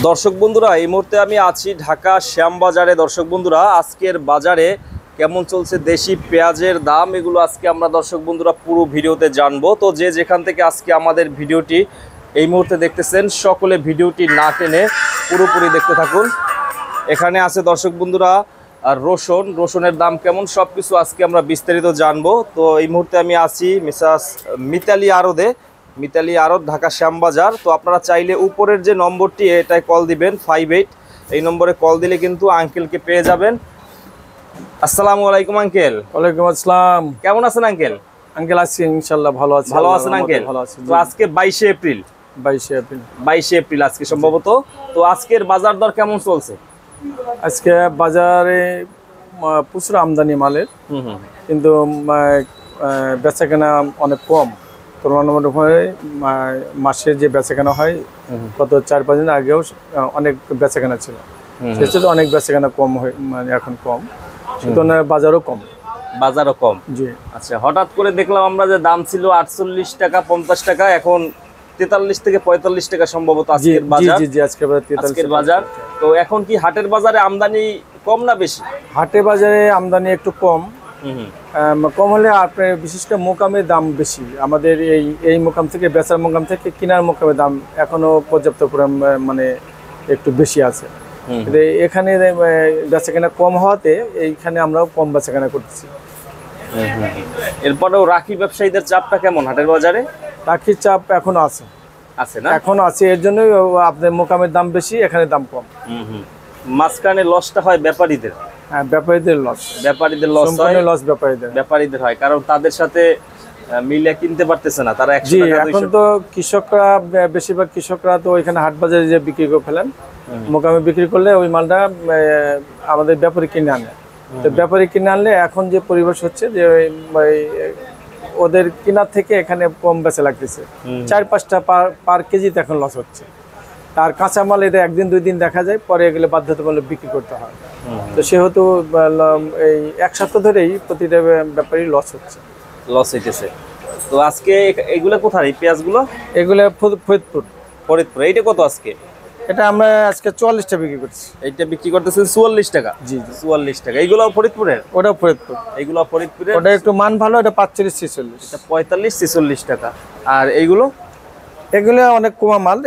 দর্শক বন্ধুরা, এই মুহূর্তে আমি আছি ঢাকা শ্যামবাজারে। দর্শক বন্ধুরা, আজকের বাজারে কেমন চলছে দেশি পেঁয়াজের দাম, এগুলো আজকে আমরা দর্শক বন্ধুরা পুরো ভিডিওতে জানবো। তো যে যেখান থেকে আজকে আমাদের ভিডিওটি এই মুহূর্তে দেখতেছেন, সকলে ভিডিওটি না টেনে পুরোপুরি দেখতে থাকুন। এখানে আছে দর্শক বন্ধুরা আর রসুনের দাম কেমন, সব কিছু আজকে আমরা বিস্তারিত জানবো। তো এই মুহূর্তে আমি আছি মিসাস মিতালি আড়ত, ঢাকা শ্যামবাজার। তো আপনারা চাইলে উপরের যে নম্বরটি এটাই কল দিবেন 58, এই নম্বরে কল দিলে কিন্তু আঙ্কেলকে পেয়ে যাবেন। আসসালামু আলাইকুম আঙ্কেল। ওয়ালাইকুম আসসালাম। কেমন আছেন আঙ্কেল? আঙ্কেল আছি ইনশাআল্লাহ, ভালো আছি। ভালো আছেন আঙ্কেল? ভালো আছি। তো আজকে 22 এপ্রিল 22 এপ্রিল আজকে সম্ভবত। তো আজকের বাজার দর কেমন চলছে? আজকে বাজারে প্রচুর আমদানি মালের, কিন্তু বেচা কেনা অনেক কম। তুলনামূলকভাবে মাসের যে বেচা কেনা হয় গত 4-5 দিন আগেও অনেক বেচা কেনা ছিল, সেটা অনেক বেচা কেনা কম হয়, মানে এখন কম, সুতরাং বাজারও কম। জি আচ্ছা, হঠাৎ করে দেখলাম আমরা যে দাম ছিল 48 টাকা 50 টাকা, এখন 43 থেকে 45 টাকা সম্ভবত আজকের বাজার। জি আজকের বাজার। তো এখন কি হাটের বাজারে আমদানি কম না বেশি? হাটে বাজারে আমদানি একটু কম হলে আপনার বিশেষ করে মোকামের দাম বেশি। আমাদের এই মোকাম থেকে, বেচার মোকাম থেকে কেনার মোকামের দাম এখনো পর্যাপ্ত মানে একটু বেশি আছে। এখানে বেচা কেনা কম হওয়াতে এইখানে আমরাও কম বেচা কেনা করতেছি। এরপরেও রাখি ব্যবসায়ীদের চাপটা কেমন হাটের বাজারে? রাখির চাপ এখনো আছে না? এখনো আছে, এর জন্যই আপনার মোকামের দাম বেশি, এখানে দাম কম। মাঝখানে লসটা হয় ব্যাপারীদের। হ্যাঁ, ব্যাপারীদের লস ব্যাপারীদের হয়, কারণ তাদের সাথে মিলে কিনতে পারতেছে না তারা। এখন তো কৃষকরা, বেশিরভাগ কৃষকরা তো ওইখানে হাট বাজারে যে বিক্রি করে ফেলেন, মোকামে বিক্রি করলে ওই মালটা আমাদের ব্যাপারী কিনে আনে। তো ব্যাপারী কিনে আনলে এখন যে পরিবেশ হচ্ছে যে ওদের কেনার থেকে এখানে কম বেচা লাগতেছে, 4-5 টাকা পার কেজিতে এখন লস হচ্ছে। তার কাঁচামাল এটা 1-2 দিন দেখা যায়, পরে এগুলো বাধ্যতামূলক বিক্রি করতে হয়। তো সেহেতু এই 1 সপ্তাহ ধরেই প্রতিটা ব্যাপারই লস হইতেছে। তো আজকে এগুলো কোথায় এই পেঁয়াজগুলো? এগুলো ফরিদপুর। এইটা কত আজকে? এটা আমরা আজকে 44 টাকা বিক্রি করছি। এইটা বিক্রি করতেছেন 44 টাকা? জি 44 টাকা। এইগুলো ফরিদপুরের? ওটাও ফরিদপুর। এইগুলো ফরিদপুরের। ওটা একটু মান ভালো, এটা 45-46। এটা 45-46 টাকা। আর এইগুলো? এগুলো অনেক কমা মাল,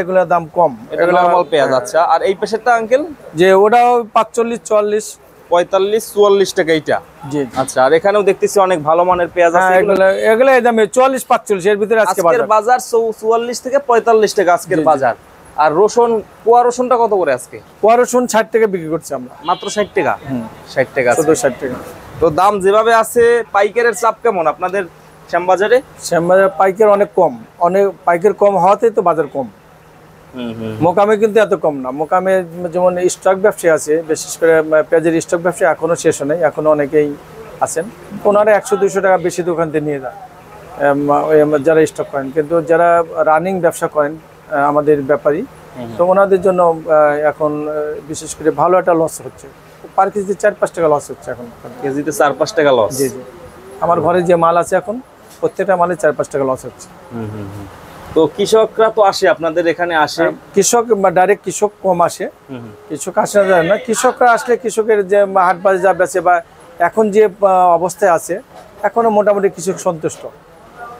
এগুলোর দাম কম। এটা নরমাল পেঁয়াজ। আচ্ছা, আর এই পেশেরটা আঙ্কেল? যে ওটাও 45-44, 45-44 টাকা এইটা। জি আচ্ছা, আর এখানেও দেখতেছি অনেক ভালো মানের পেঁয়াজ আছে। এগুলো এই দামে 44-45 এর ভিতরে আজকের বাজার 44 থেকে 45 টাকা আজকের বাজার। আর কুয়া রসুনটা কত করে আজকে? কুয়া রসুন 60 টাকা বিক্রি করছি আমরা। মাত্র 60 টাকা? 60 টাকা। শুধু 60 টাকা। তো দাম যেভাবে আছে, পাইকারের চাপ কেমন আপনাদের শ্যামবাজারে? শ্যামবাজার পাইকার অনেক কম, পাইকার কম হওয়াতেই তো বাজার কম। মোকামে কিন্তু এত কম না। মোকামে যেমন স্টক ব্যবসায়ী আছে, বিশেষ করে পেঁয়াজের স্টক ব্যবসায়ী এখনো শেষ হয় নাই, এখনো অনেকেই আছেন, ওনারা 100-200 টাকা বেশি দোকান থেকে নিয়ে যায় যারা স্টক করেন। কিন্তু যারা রানিং ব্যবসা করেন আমাদের ব্যাপারী, তো ওনাদের জন্য এখন বিশেষ করে ভালো একটা লস হচ্ছে। পার কেজিতে 4-5 টাকা লস হচ্ছে এখন। কেজিতে 4-5 টাকা লস? জি। আমার ঘরে যে মাল আছে এখন, প্রত্যেকটা মালে 4-5 টাকা লস হচ্ছে। তো কৃষকরা তো আসে আপনাদের এখানে? কৃষক ডাইরেক্ট কৃষক কম আসে, কৃষক আসে না। কৃষকরা আসলে কৃষকের যে হাট বাজার যা বেচে বা এখন যে অবস্থায় আছে, এখনো মোটামুটি কৃষক সন্তুষ্ট।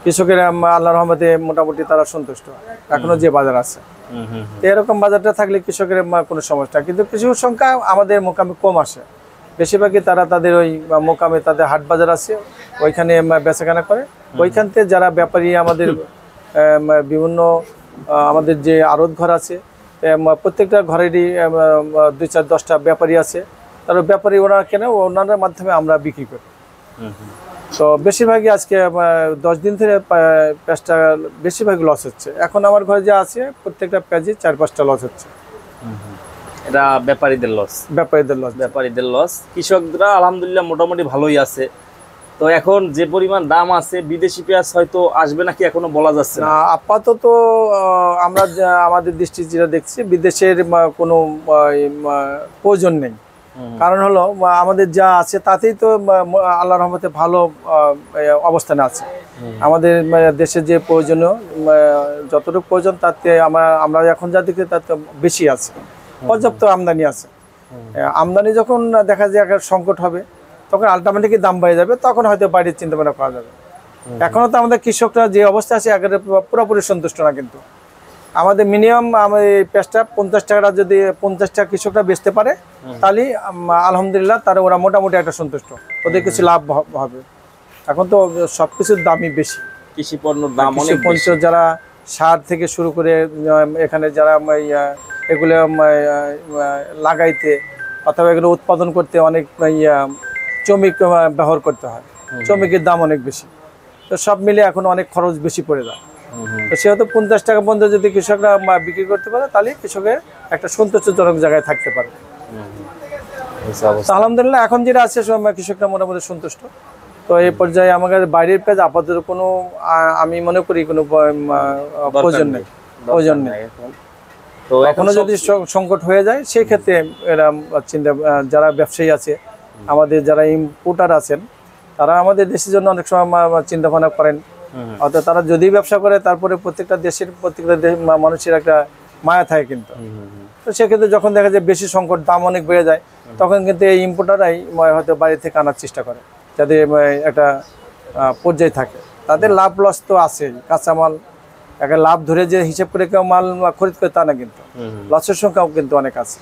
কৃষকের আল্লাহর রহমতে মোটামুটি তারা সন্তুষ্ট এখনো যে বাজার আছে। এরকম বাজারটা থাকলে কৃষকের কোনো সমস্যা, কিন্তু কৃষকের সংখ্যা আমাদের মোকামে কম আসে। বেশিরভাগই তারা তাদের ওই মোকামে তাদের হাট বাজার আছে, ওইখানে বেচাকেনা করে। ওইখান থেকে যারা ব্যাপারী আমাদের বিভিন্ন আমাদের যে আড়ত ঘর আছে, প্রত্যেকটা ঘরেরই 2-4-10টা ব্যাপারী আছে, তারা ব্যাপারী ওনারা কেনে, ওনাদের মাধ্যমে আমরা বিক্রি করি। তো বেশিরভাগই আজকে 10 দিন ধরে পেঁয়াজটা বেশিরভাগই লস হচ্ছে। এখন আমার ঘরে যা আছে প্রত্যেকটা পেঁয়াজে 4-5টা লস হচ্ছে। এটা ব্যাপারীদের লস। কৃষকরা আলহামদুলিল্লাহ মোটামুটি ভালোই আছে। তো এখন যে পরিমাণ দাম আছে, বিদেশি পেঁয়াজ হয়তো আসবে নাকি এখনো বলা যাচ্ছে না। আপাতত আমরা আমাদের দৃষ্টি যেটা দেখছি, বিদেশের কোনো প্রয়োজন নেই। কারণ হলো আমাদের যা আছে তাতেই তো আল্লাহর রহমতে ভালো অবস্থানে আছে। আমাদের দেশে যে প্রয়োজনীয় যতটুকু প্রয়োজন তাতে আমরা এখন যা দেখি তাতে বেশি আছে, পর্যাপ্ত আমদানি আছে। আমদানি যখন দেখা যায় একটা সংকট হবে তখন আলটিমেটলি দাম বেড়ে যাবে, তখন হয়তো বাইরের চিন্তা ভাবনা করা যাবে। এখনো তো আমাদের কৃষকরা যে অবস্থা আছে একেবারে পুরোপুরি সন্তুষ্ট না, কিন্তু আমাদের মিনিমাম এই পেঁয়াজটা 50 টাকাটা যদি 50 টাকা কৃষকরা বেচতে পারে তাহলে আলহামদুলিল্লাহ তারা ওরা মোটামুটি একটা সন্তুষ্ট, ওদের কিছু লাভ হবে। এখন তো সবকিছুর দামই বেশি, কৃষি পণ্যের দাম অনেক পঞ্চ যারা সার থেকে শুরু করে এখানে যারা এগুলো লাগাইতে অথবা এগুলো উৎপাদন করতে অনেক শ্রমিক ব্যবহার করতে হয়, শ্রমিকের দাম অনেক বেশি। তো সব মিলে এখন অনেক খরচ বেশি পড়ে যায়। তো সেহেতু 50 টাকা পর্যন্ত যদি কৃষকরা বিক্রি করতে পারে তাহলে কৃষকের একটা সন্তুষ্টজনক জায়গায় থাকতে পারে। আলহামদুলিল্লাহ এখন যেটা আছে কৃষকরা মোটামুটি সন্তুষ্ট। তো এই পর্যায়ে আমাদের বাইরের পেঁয়াজ আপাতত কোনো আমি মনে করি কোনো প্রয়োজন নেই। তো এখনো যদি সংকট হয়ে যায় সেই ক্ষেত্রে এরা যারা ব্যবসায়ী আছে আমাদের যারা ইম্পোর্টার আছেন তারা আমাদের দেশের জন্য অনেক সময় চিন্তা ভাবনা করেন। অর্থাৎ তারা যদি ব্যবসা করে তারপরে প্রত্যেকটা মানুষের একটা মায়া থাকে কিন্তু। তো সেক্ষেত্রে যখন দেখা যায় বেশি সংকট, দাম অনেক বেড়ে যায়, তখন কিন্তু এই ইম্পোর্টাররাই হয়তো বাইরে থেকে আনার চেষ্টা করে যাতে একটা পর্যায়ে থাকে। তাদের লাভ লস তো আছে, কাঁচামাল একটা লাভ ধরে যে হিসেব করে কেউ মাল খরিদ করে তা না, কিন্তু লসের সংখ্যাও কিন্তু অনেক আছে।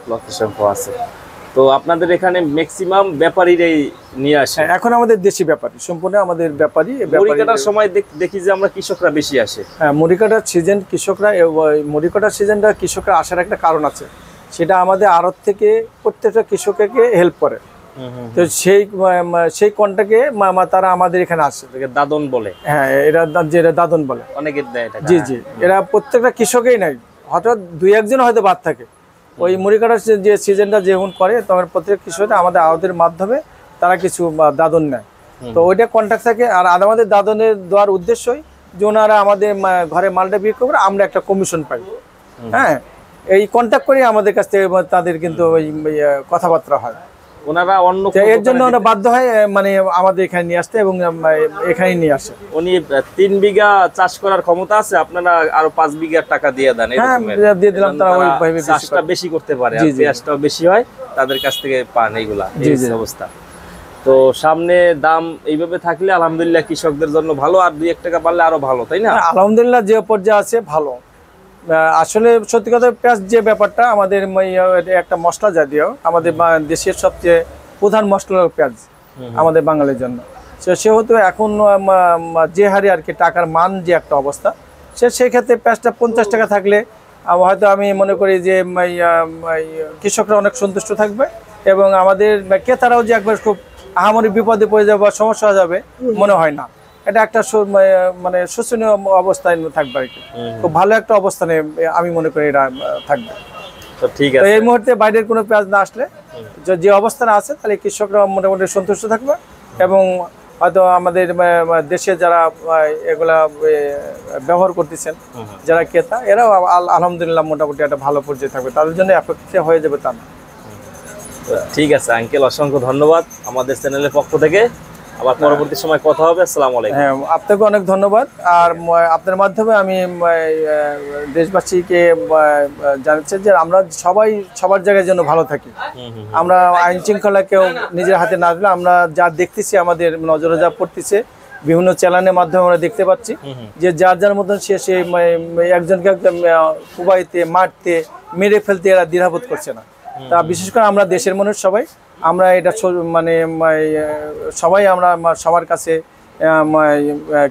লসের সংখ্যা আছে। তো আপনাদের এখানে ম্যাক্সিমাম ব্যাপারীরাই নিয়ে আসে? এখন আমাদের দেশি ব্যাপারী, সম্পূর্ণ আমাদের ব্যাপারী। মুড়ি কাটার সময় দেখি যে আমরা কৃষকরা বেশি আসে। হ্যাঁ, মুড়ি কাটার সিজন কৃষকরা, মুড়ি কাটার সিজনটা কৃষকরা আসার একটা কারণ আছে, সেটা আমাদের আড়ত থেকে প্রত্যেকটা কৃষককে হেল্প করে। তো সেই কন্টাকে তারা আমাদের এখানে আসে, দাদন বলে। হ্যাঁ, এরা যেটা দাদন বলে অনেকের দেয়। জি জি, এরা প্রত্যেকটা কৃষকেই নাই, হঠাৎ 2-1 হয়তো বাদ থাকে। ওই মুড়ি কাটার যে সিজনটা যেমন করে তখন প্রত্যেক কৃষকরা আমাদের আড়তের মাধ্যমে তারা কিছু দাদন নেয়। তো ওইটা কন্ট্যাক্ট থাকে। আর আমাদের দাদনের দেওয়ার উদ্দেশ্যই যে ওনারা আমাদের ঘরে মালটা বিক্রি করে আমরা একটা কমিশন পাই। হ্যাঁ, এই কন্ট্যাক্ট করে আমাদের কাছ থেকে তাদের কিন্তু ওই কথাবার্তা হয়। ওনারা অন্য এর জন্য ওরা বাধ্য হয় আমাদের এখানে নিয়ে আসতে এবং এখানে নিয়ে আসে। উনি 3 বিঘা চাষ করার ক্ষমতা আছে, আপনারা আরো 5 বিঘা টাকা দিয়ে দেন। হ্যাঁ, দিয়ে দিলাম, তারা ওইভাবে চাষটা বেশি করতে পারে, আর পেঁয়াজটাও বেশি হয়, তাদের কাছ থেকে পান এইগুলা। এই অবস্থা। তো সামনে দাম এইভাবে থাকলে আলহামদুলিল্লাহ কৃষকদের জন্য ভালো, আর 2-1 টাকা বাড়লে আরো ভালো, তাই না? আলহামদুলিল্লাহ যে পর্যায়ে আছে ভালো। আসলে সত্যি কথা, পেঁয়াজ যে ব্যাপারটা আমাদের একটা মশলা জাতীয়, আমাদের দেশের সবচেয়ে প্রধান মশলা পেঁয়াজ আমাদের বাঙালির জন্য। সেহেতু এখন যে হারে আর কি টাকার মান যে একটা অবস্থা, সেই ক্ষেত্রে পেঁয়াজটা 50 টাকা থাকলে হয়তো আমি মনে করি যে কৃষকরা অনেক সন্তুষ্ট থাকবে এবং আমাদের ক্রেতারাও যে একবার খুব আহামরি বিপদে পড়ে যাবে বা সমস্যা হয়ে যাবে মনে হয় না। এটা একটা শোচনীয় অবস্থায় থাকবে আর কি, খুব ভালো একটা অবস্থানে আমি মনে করি এটা থাকবে। তো ঠিক আছে, এই মুহূর্তে বাইরের কোনো পেঁয়াজ না আসলে যে অবস্থানে আছে তাহলে কৃষকরা মোটামুটি সন্তুষ্ট থাকবে এবং হয়তো আমাদের দেশে যারা এগুলা ব্যবহার করতেছেন যারা ক্রেতা, এরাও আলহামদুলিল্লাহ মোটামুটি একটা ভালো পর্যায়ে থাকবে, তাদের জন্য অপেক্ষা হয়ে যাবে তা না। ঠিক আছে আঙ্কেল, অসংখ্য ধন্যবাদ আমাদের চ্যানেলের পক্ষ থেকে। আবার পরবর্তী সময় কথা হবে। আসসালামু আলাইকুম। হ্যাঁ, আপনাকে অনেক ধন্যবাদ। আর আপনার মাধ্যমে আমি দেশবাসীকে জানাচ্ছি যে আমরা সবাই সবার জায়গায় যেন ভালো থাকি। আমরা আইন শৃঙ্খলা কেউ নিজের হাতে না দিলে, আমরা যা দেখতেছি আমাদের নজরে যা পড়তেছে বিভিন্ন চ্যানেলের মাধ্যমে আমরা দেখতে পাচ্ছি যে যার যার মতন সে একজনকে কুবাইতে মারতে মেরে ফেলতে এরা দ্বিধাবোধ করছে না। তা বিশেষ করে আমরা দেশের মানুষ সবাই আমরা এটা সবাই আমরা সবার কাছে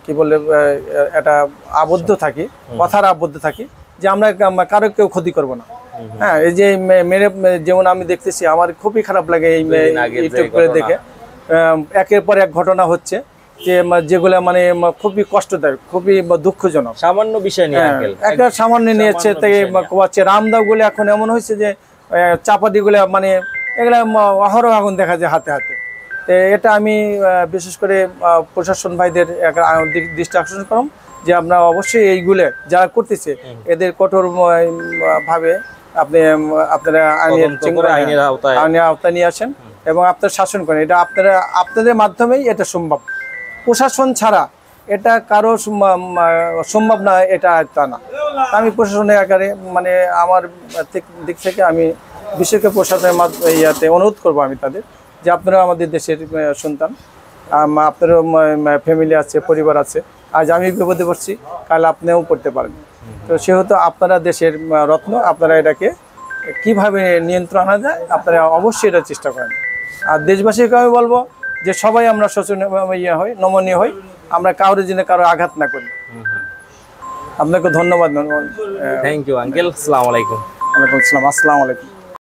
কি বলে এটা আবদ্ধ থাকি, কথার আবদ্ধ থাকি যে আমরা কারো কেউ ক্ষতি করব না। হ্যাঁ, এই যে যেমন আমি দেখতেছি আমার খুবই খারাপ লাগে এই ইউটিউব করে দেখে একের পর এক ঘটনা হচ্ছে যেগুলো খুবই কষ্টদায়ক, খুবই দুঃখজনক। সামান্য বিষয় নিয়ে একটা সামান্য নিয়েছে থেকে রামদাও গুলো এখন এমন হয়েছে যে চাপাতি গুলো এগুলা অহরহ আগুন দেখা যায় হাতে হাতে। এটা আমি বিশেষ করে প্রশাসন ভাইদের দৃষ্টি আকর্ষণ করলাম যে আপনারা অবশ্যই এইগুলো যারা করতেছে এদের কঠোর ভাবে আপনি আপনারা তদন্ত করে আইনের আওতায় আইনের আওতায় নিয়ে আসেন এবং আপনার শাসন করেন। এটা আপনাদের মাধ্যমেই এটা সম্ভব। প্রশাসন ছাড়া এটা কারো সম্ভব না, এটা তা না। আমি প্রশাসনের আকারে মানে আমার দিক থেকে আমি বিশেষ করে প্রশাসনের ইয়াতে অনুরোধ করবো আমি তাদের, যে আপনারা আমাদের দেশের সন্তান, আপনারও ফ্যামিলি আছে, পরিবার আছে। আজ আমি বিপদে পড়ছি, কাল আপনিও পড়তে পারেন। তো সেহেতু আপনারা দেশের রত্ন, আপনারা এটাকে কিভাবে নিয়ন্ত্রণ আনা যায় আপনারা অবশ্যই এটা চেষ্টা করেন। আর দেশবাসীকে আমি বলবো যে সবাই আমরা সচেতন হই, নমনীয় হই, আমরা কারোর জন্য কারো আঘাত না করি। আপনাকে ধন্যবাদ। থ্যাংক ইউ আঙ্কেল, আসসালামু আলাইকুম। ওয়ালাইকুম আসসালাম, আসসালামু আলাইকুম।